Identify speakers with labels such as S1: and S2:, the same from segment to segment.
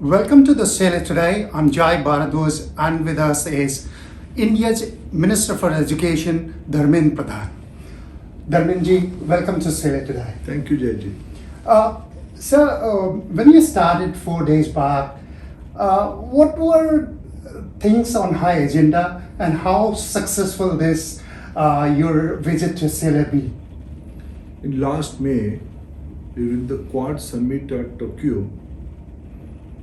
S1: Welcome to the Sale Today. I'm Jai Bharadwaj, and with us is India's Minister for Education, Dharmendra Pradhan. Dharmenji, welcome to Sale Today.
S2: Thank you, Jaiji.
S1: Sir, when you started 4 days back, what were things on high agenda and how successful this your visit to Sale be?
S2: In last May, during the Quad Summit at Tokyo,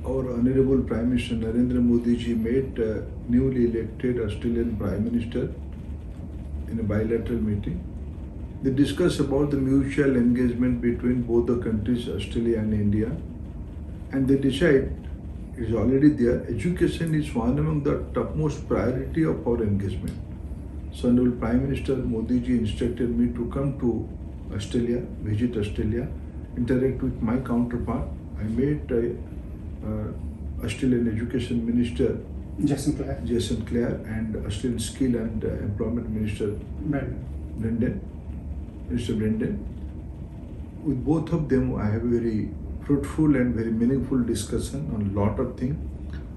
S2: our Honorable Prime Minister Narendra Modi ji met newly elected Australian Prime Minister in a bilateral meeting. They discussed about the mutual engagement between both the countries, Australia and India, and they decide, it is already there, education is one among the topmost priority of our engagement. So Honorable Prime Minister Modi ji instructed me to come to Australia, visit Australia, interact with my counterpart. I met Australian Education Minister Jason Clare and Australian Skill and Employment Minister Minister Brendan. With both of them, I have a very fruitful and very meaningful discussion on a lot of things.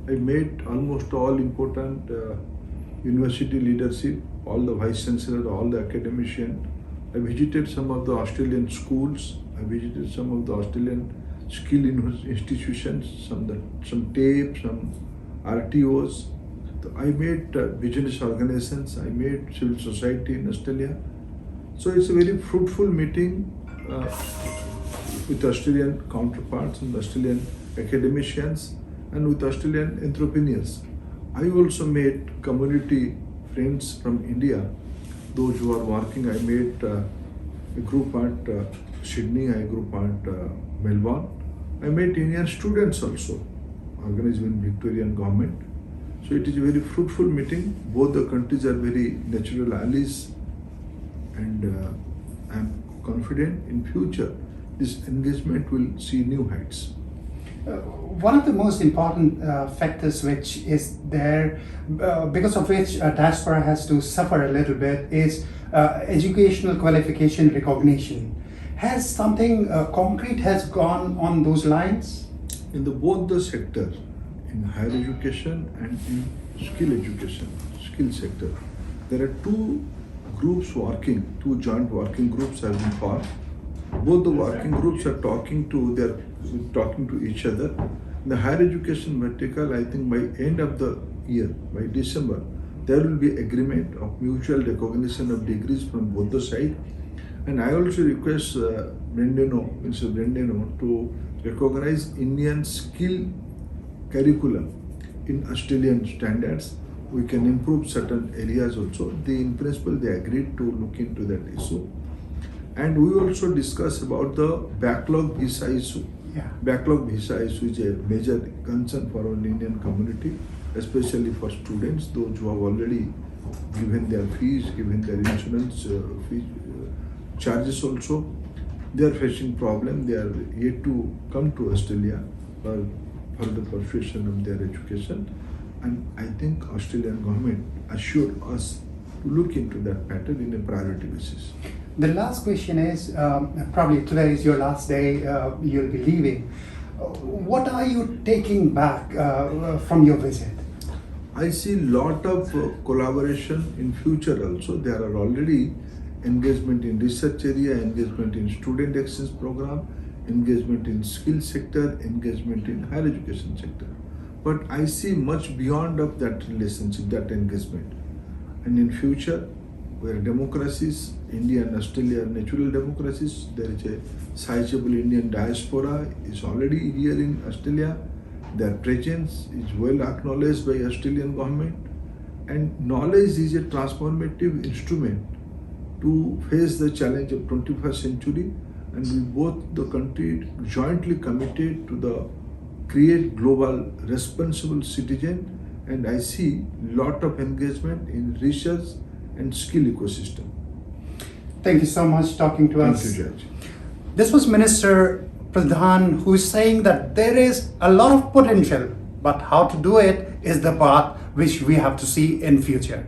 S2: I met almost all important university leadership, all the vice chancellor, all the academicians. I visited some of the Australian schools. I visited some of the Australian skill institutions, some TAPE, some RTOs. So I met business organizations, I met civil society in Australia. So it's a very fruitful meeting with Australian counterparts and Australian academicians and with Australian entrepreneurs. I also met community friends from India, those who are working. I met a group at Sydney, a group at Melbourne. I met Indian students also, organized by Victorian government. So it is a very fruitful meeting. Both the countries are very natural allies, and I am confident in future this engagement will see new heights.
S1: One of the most important factors which is there, because of which diaspora has to suffer a little bit, is educational qualification recognition. Has something concrete has gone on those lines?
S2: In both the sector, in higher education and in skill sector, there are two groups working, two joint working groups have been formed. Both the working groups are talking to each other. In the higher education vertical, I think by end of the year, by December, there will be agreement of mutual recognition of degrees from both the sides. And I also request Mr. Brendano to recognize Indian skill curriculum in Australian standards. We can improve certain areas also. In principle, they agreed to look into that issue. And we also discuss about the backlog visa issue. Backlog visa issue is a major concern for our Indian community, especially for students, those who have already given their fees, given their insurance fees, charges also. They are facing problem. They are yet to come to Australia for the pursuit of their education. And I think Australian government assured us to look into that matter in a priority basis.
S1: The last question is, probably today is your last day, you'll be leaving. What are you taking back from your visit?
S2: I see lot of collaboration in future also. There are already engagement in research area, engagement in student exchange program, engagement in skill sector, engagement in higher education sector. But I see much beyond of that relationship, that engagement. And in future, where democracies, India and Australia are natural democracies, there is a sizable Indian diaspora is already here in Australia. Their presence is well acknowledged by Australian government, and knowledge is a transformative instrument to face the challenge of 21st century, and we both the country jointly committed to the create global responsible citizen, and I see lot of engagement in research and skill ecosystem.
S1: Thank you so much talking to us.
S2: Thank you, Judge.
S1: This was Minister Pradhan, who is saying that there is a lot of potential, but how to do it is the path which we have to see in future.